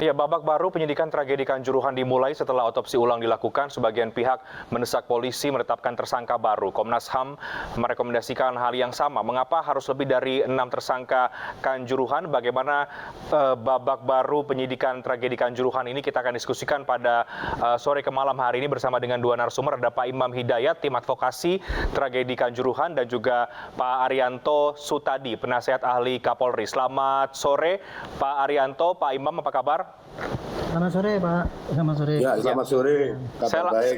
Ya, babak baru penyidikan tragedi Kanjuruhan dimulai setelah otopsi ulang dilakukan. Sebagian pihak mendesak polisi menetapkan tersangka baru. Komnas HAM merekomendasikan hal yang sama. Mengapa harus lebih dari 6 tersangka Kanjuruhan? Bagaimana babak baru penyidikan tragedi Kanjuruhan ini kita akan diskusikan pada sore ke malam hari ini bersama dengan dua narasumber. Ada Pak Imam Hidayat, tim advokasi tragedi Kanjuruhan, dan juga Pak Arianto Sutadi, penasehat ahli Kapolri. Selamat sore, Pak Arianto, Pak Imam, apa kabar? Selamat sore, Pak. Selamat sore. Ya, selamat sore.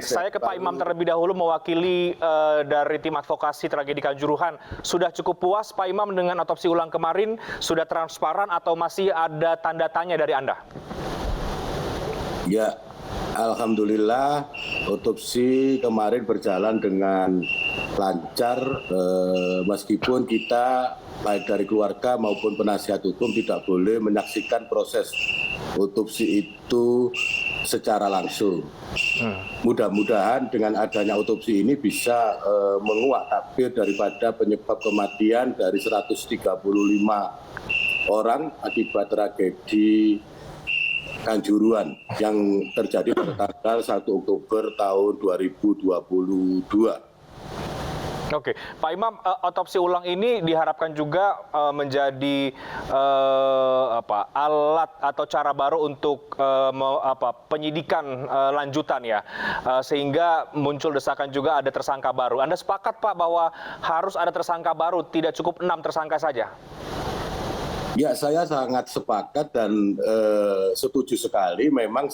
Saya ke Pak Imam terlebih dahulu, mewakili dari tim advokasi tragedi Kanjuruhan. Sudah cukup puas Pak Imam dengan otopsi ulang kemarin? Sudah transparan atau masih ada tanda tanya dari Anda? Ya, alhamdulillah otopsi kemarin berjalan dengan lancar, meskipun kita baik dari keluarga maupun penasihat hukum tidak boleh menyaksikan proses otopsi itu secara langsung. Mudah-mudahan dengan adanya otopsi ini bisa menguak tabir daripada penyebab kematian dari 135 orang akibat tragedi Kanjuruhan yang terjadi pada tanggal 1 Oktober tahun 2022. Oke, Pak Imam, otopsi ulang ini diharapkan juga menjadi alat atau cara baru untuk penyidikan lanjutan ya, sehingga muncul desakan juga ada tersangka baru. Anda sepakat Pak bahwa harus ada tersangka baru, tidak cukup 6 tersangka saja? Ya, saya sangat sepakat dan setuju sekali. Memang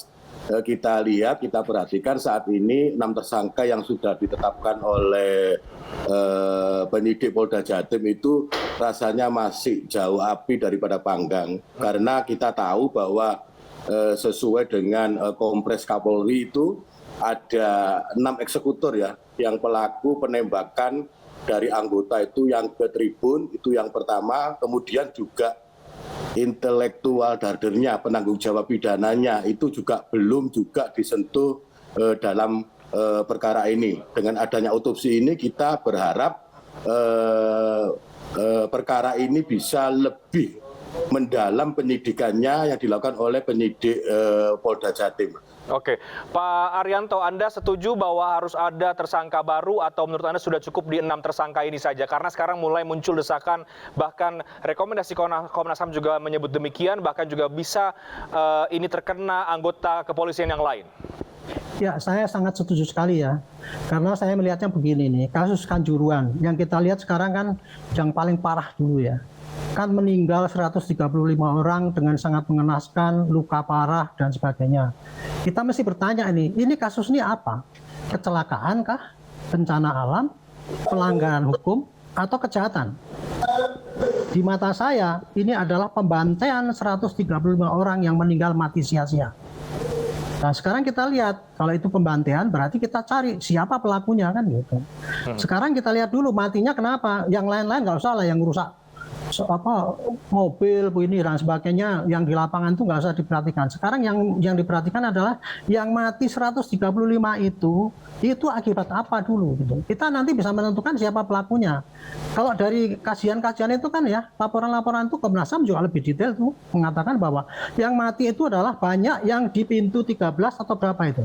kita lihat, kita perhatikan saat ini 6 tersangka yang sudah ditetapkan oleh penyidik Polda Jatim itu rasanya masih jauh api daripada panggang. Karena kita tahu bahwa sesuai dengan Kompres Kapolri itu ada 6 eksekutor ya, yang pelaku penembakan dari anggota itu yang ke tribun, itu yang pertama. Kemudian juga intelektual dardernya, penanggung jawab pidananya itu juga belum juga disentuh dalam perkara ini. Dengan adanya otopsi ini kita berharap perkara ini bisa lebih mendalam penyidikannya yang dilakukan oleh penyidik Polda Jatim. Oke, Pak Arianto, Anda setuju bahwa harus ada tersangka baru atau menurut Anda sudah cukup di 6 tersangka ini saja? Karena sekarang mulai muncul desakan, bahkan rekomendasi Komnas HAM juga menyebut demikian, bahkan juga bisa ini terkena anggota kepolisian yang lain. Ya, saya sangat setuju sekali ya. Karena saya melihatnya begini nih, kasus Kanjuruhan yang kita lihat sekarang kan yang paling parah dulu ya. Kan meninggal 135 orang dengan sangat mengenaskan, luka parah dan sebagainya. Kita mesti bertanya ini kasus ini apa? Kecelakaan kah? Bencana alam? Pelanggaran hukum? Atau kejahatan? Di mata saya, ini adalah pembantaian 135 orang yang meninggal mati sia-sia. Nah, sekarang kita lihat, kalau itu pembantaian berarti kita cari siapa pelakunya kan gitu. Sekarang kita lihat dulu matinya kenapa? Yang lain-lain nggak usah lah yang rusak mobil ini dan sebagainya, yang di lapangan itu nggak usah diperhatikan. Sekarang yang diperhatikan adalah yang mati 135 itu akibat apa dulu gitu. Kita nanti bisa menentukan siapa pelakunya. Kalau dari kajian-kajian itu kan ya, laporan-laporan itu Komnas HAM juga lebih detail tuh mengatakan bahwa yang mati itu adalah banyak yang di pintu 13 atau berapa itu.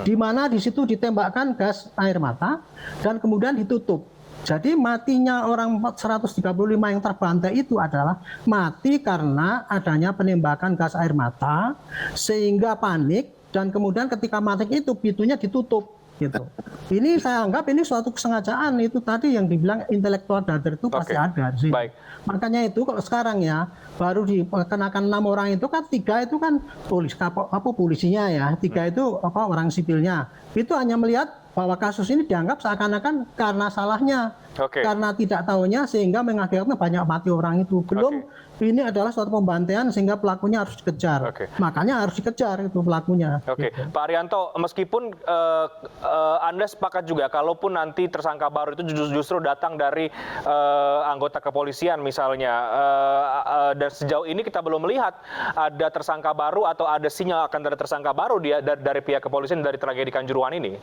Di mana di situ ditembakkan gas air mata dan kemudian ditutup. Jadi matinya orang 135 yang terbantai itu adalah mati karena adanya penembakan gas air mata sehingga panik, dan kemudian ketika mati itu pintunya ditutup gitu. Ini saya anggap ini suatu kesengajaan, itu tadi yang dibilang intelektual darder itu pasti ada sih. Baik. Makanya itu kalau sekarang ya baru dikenakan 6 orang itu kan 3 itu kan polisinya ya, 3 itu orang sipilnya. Itu hanya melihat bahwa kasus ini dianggap seakan-akan karena salahnya, karena tidak tahunya sehingga mengakibatkan banyak mati orang itu. Belum ini adalah suatu pembantaian sehingga pelakunya harus dikejar. Makanya harus dikejar itu pelakunya. Oke, gitu. Pak Arianto, meskipun Anda sepakat juga kalaupun nanti tersangka baru itu justru datang dari anggota kepolisian misalnya, dan sejauh ini kita belum melihat ada tersangka baru atau ada sinyal akan ada tersangka baru dari pihak kepolisian dari tragedi Kanjuruhan ini.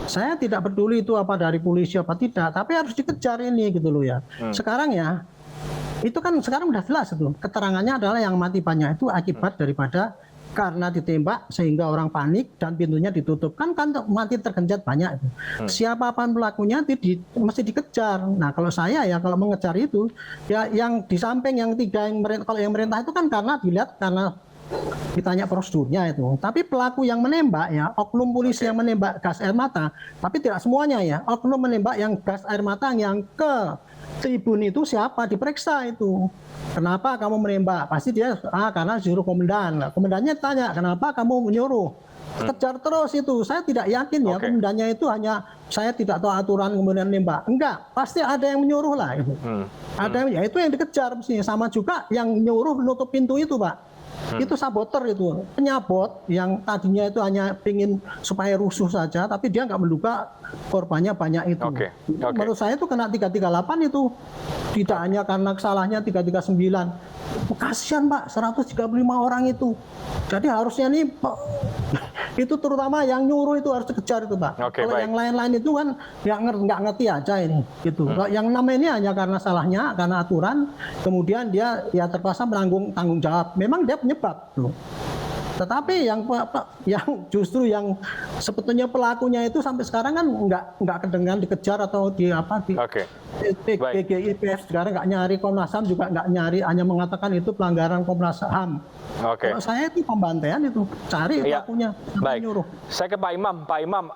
Saya tidak peduli itu apa dari polisi apa tidak, tapi harus dikejar ini gitu loh ya. Sekarang ya, itu kan sekarang udah jelas itu. Keterangannya adalah yang mati banyak itu akibat daripada karena ditembak sehingga orang panik dan pintunya ditutup. Kan mati tergenjat banyak. Siapapun pelakunya mesti dikejar. Nah kalau saya ya kalau mengejar itu ya yang di samping yang tiga kalau yang merintah itu kan karena dilihat karena ditanya prosedurnya itu. Tapi pelaku yang menembak ya oknum polisi yang menembak gas air mata. Tapi tidak semuanya ya oknum menembak yang gas air mata yang ke tribun itu siapa diperiksa itu. Kenapa kamu menembak? Pasti dia karena disuruh komandan. Nah, komandannya tanya, kenapa kamu menyuruh? Kejar terus itu. Saya tidak yakin ya komandannya itu hanya saya tidak tahu aturan kemudian nembak. Enggak, pasti ada yang menyuruh lah itu. Ada ya itu yang dikejar mestinya. Sama juga yang nyuruh menutup pintu itu, Pak. Itu saboter itu, penyabot yang tadinya itu hanya ingin supaya rusuh saja, tapi dia nggak menduga korbannya banyak itu. Menurut saya itu kena 338 itu, tidak hanya karena kesalahannya 339. Kasihan Pak, 135 orang itu. Jadi harusnya nih itu terutama yang nyuruh itu harus dikejar itu Pak. Kalau yang lain-lain itu kan nggak ngerti aja ini. Gitu. Yang namanya ini hanya karena salahnya, karena aturan, kemudian dia ya terpaksa menanggung tanggung jawab. Memang dia penyebab tuh. Tetapi yang justru yang sebetulnya pelakunya itu sampai sekarang kan nggak kedengaran dikejar atau di TGIPF sekarang nggak nyari, Komnas HAM juga nggak nyari, hanya mengatakan itu pelanggaran Komnas HAM. Kalau saya itu pembantaian itu cari pelakunya. Baik. Nyuruh. Saya ke Pak Imam. Pak Imam,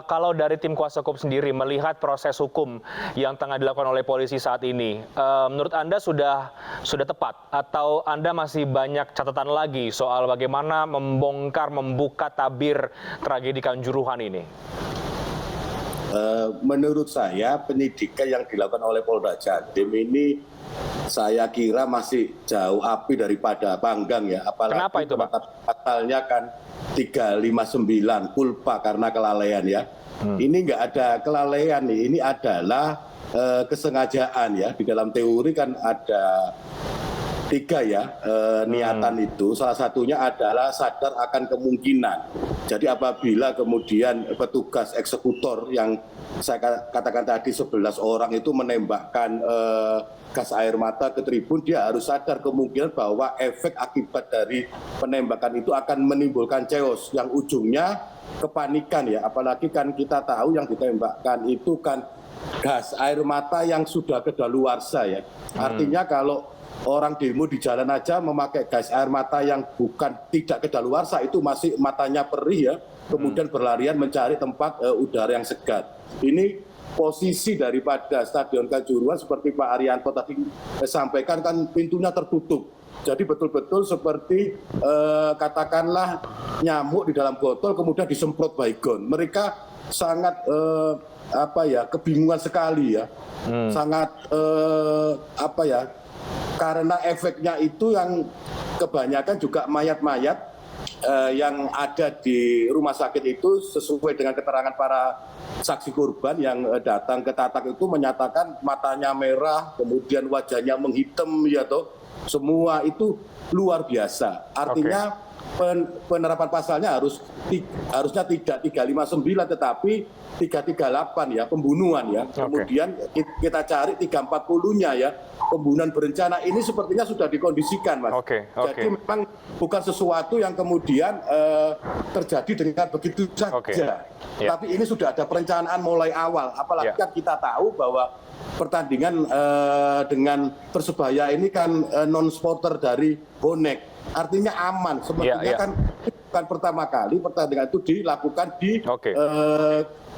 kalau dari tim kuasa hukum sendiri melihat proses hukum yang tengah dilakukan oleh polisi saat ini, menurut Anda sudah tepat atau Anda masih banyak catatan lagi soal bagaimana membuka tabir tragedi Kanjuruhan ini? Menurut saya penyidikan yang dilakukan oleh Polda Jatim ini saya kira masih jauh api daripada panggang ya. Apalagi kenapa itu, Pak? Pasalnya kan 359 culpa karena kelalaian ya. Ini nggak ada kelalaian nih, ini adalah kesengajaan ya. Di dalam teori kan ada 3 ya niatan itu, salah satunya adalah sadar akan kemungkinan. Jadi apabila kemudian petugas eksekutor yang saya katakan tadi 11 orang itu menembakkan gas air mata ke tribun, dia harus sadar kemungkinan bahwa efek akibat dari penembakan itu akan menimbulkan chaos yang ujungnya kepanikan ya. Apalagi kan kita tahu yang ditembakkan itu kan gas air mata yang sudah kedaluarsa ya. Artinya kalau orang demo di jalan aja memakai gas air mata yang tidak kedaluarsa itu masih matanya perih ya, kemudian berlarian mencari tempat udara yang segar. Ini posisi daripada Stadion Kanjuruhan seperti Pak Arianto tadi sampaikan kan pintunya tertutup. Jadi betul-betul seperti katakanlah nyamuk di dalam botol kemudian disemprot baygon. Mereka sangat kebingungan sekali ya, sangat karena efeknya itu yang kebanyakan juga mayat-mayat yang ada di rumah sakit itu sesuai dengan keterangan para saksi korban yang datang ke Tatak itu menyatakan matanya merah, kemudian wajahnya menghitam ya toh. Semua itu luar biasa. Artinya penerapan pasalnya harusnya tidak 359 tetapi 338 ya, pembunuhan ya. Kemudian kita cari 340-nya ya, pembunuhan berencana. Ini sepertinya sudah dikondisikan, Mas. Jadi memang bukan sesuatu yang kemudian terjadi dengan begitu saja. Tapi ini sudah ada perencanaan mulai awal. Apalagi kan kita tahu bahwa pertandingan dengan Persebaya ini kan non-supporter dari bonek. Artinya aman. Sepertinya kan bukan pertama kali pertandingan itu dilakukan di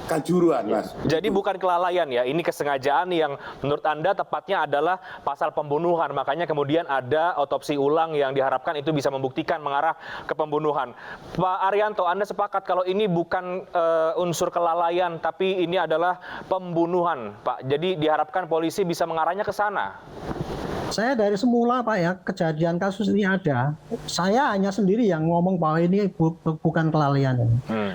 Kanjuruhan, Mas. Jadi bukan kelalaian ya, ini kesengajaan yang menurut Anda tepatnya adalah pasal pembunuhan. Makanya kemudian ada otopsi ulang yang diharapkan itu bisa membuktikan mengarah ke pembunuhan. Pak Arianto, Anda sepakat kalau ini bukan unsur kelalaian, tapi ini adalah pembunuhan, Pak. Jadi diharapkan polisi bisa mengarahnya ke sana. Saya dari semula Pak ya, kejadian kasus ini ada, saya hanya sendiri yang ngomong bahwa ini bukan kelalaian.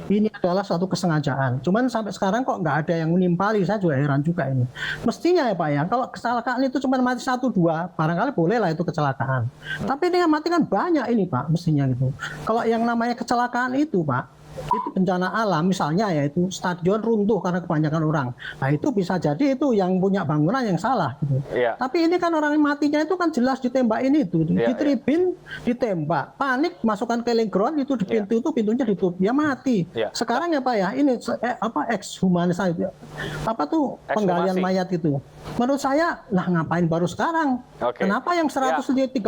Ini adalah suatu kesengajaan. Cuman sampai sekarang kok nggak ada yang menimpali, saya juga heran juga ini. Mestinya ya Pak ya, kalau kecelakaan itu cuma mati 1-2, barangkali bolehlah itu kecelakaan. Tapi ini yang mati kan banyak ini Pak, mestinya gitu. Kalau yang namanya kecelakaan itu Pak, itu bencana alam misalnya yaitu stadion runtuh karena kebanyakan orang. Nah itu bisa jadi itu yang punya bangunan yang salah gitu. Iya. Tapi ini kan orang yang matinya itu kan jelas ditembakin itu, Iya, di tribun ditembak, panik masukkan killing ground itu di pintu itu pintunya ditutup, dia mati. Iya. Sekarang ya Pak ya, ini ekshumanisasi apa tuh penggalian Ekshumasi. mayat itu. Menurut saya, lah ngapain baru sekarang? Oke. Kenapa yang 135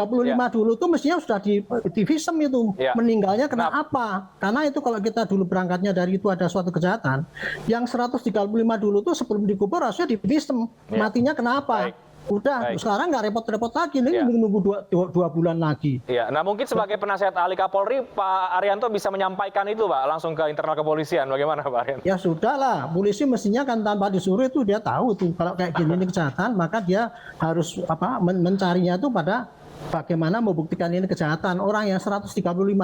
dulu tuh mestinya sudah di visum itu. Ya. Meninggalnya kena apa? Karena itu kalau kita dulu berangkatnya dari itu ada suatu kejahatan, yang 135 dulu tuh sebelum dikubur harusnya di visum. Ya. Matinya kenapa? Baik. Udah, Baik. sekarang nggak repot-repot lagi, ini Ya. nunggu dua bulan lagi. Iya, nah mungkin sebagai penasihat ahli Kapolri, Pak Arianto bisa menyampaikan itu, Pak, langsung ke internal kepolisian. Bagaimana, Pak Arianto? Ya sudah lah, polisi mestinya kan tanpa disuruh itu dia tahu tuh kalau kayak gini ini kejahatan, maka dia harus mencarinya itu pada bagaimana membuktikan ini kejahatan. Orang yang 135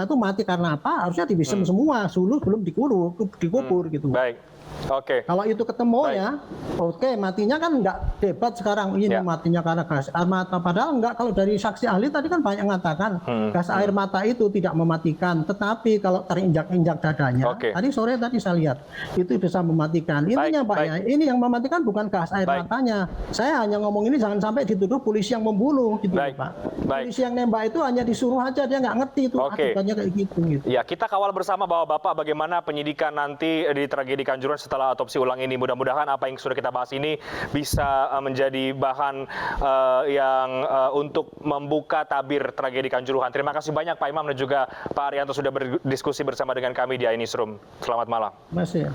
itu mati karena apa? Harusnya divisum semua, sebelum dikubur gitu. Baik, oke. Kalau itu ketemu Baik. ya, oke, matinya kan nggak debat sekarang ini Ya. matinya karena gas air mata. Padahal nggak, kalau dari saksi ahli tadi kan banyak mengatakan gas air mata itu tidak mematikan, tetapi kalau terinjak-injak dadanya, Oke. tadi saya lihat itu bisa mematikan. Intinya Pak baik. ya, ini yang mematikan bukan gas air Baik. matanya. Saya hanya ngomong ini jangan sampai dituduh polisi yang membunuh gitu Baik. Pak. Baik. Polisi yang nembak itu hanya disuruh aja, dia nggak ngerti itu Oke. akibatnya kayak gitu. Ya, kita kawal bersama Bapak bagaimana penyidikan nanti di tragedi Kanjuruhan setelah otopsi ulang ini. Mudah-mudahan apa yang sudah kita bahas ini bisa menjadi bahan untuk membuka tabir tragedi Kanjuruhan. Terima kasih banyak Pak Imam dan juga Pak Arianto sudah berdiskusi bersama dengan kami di iNewsroom. Selamat malam. Masih.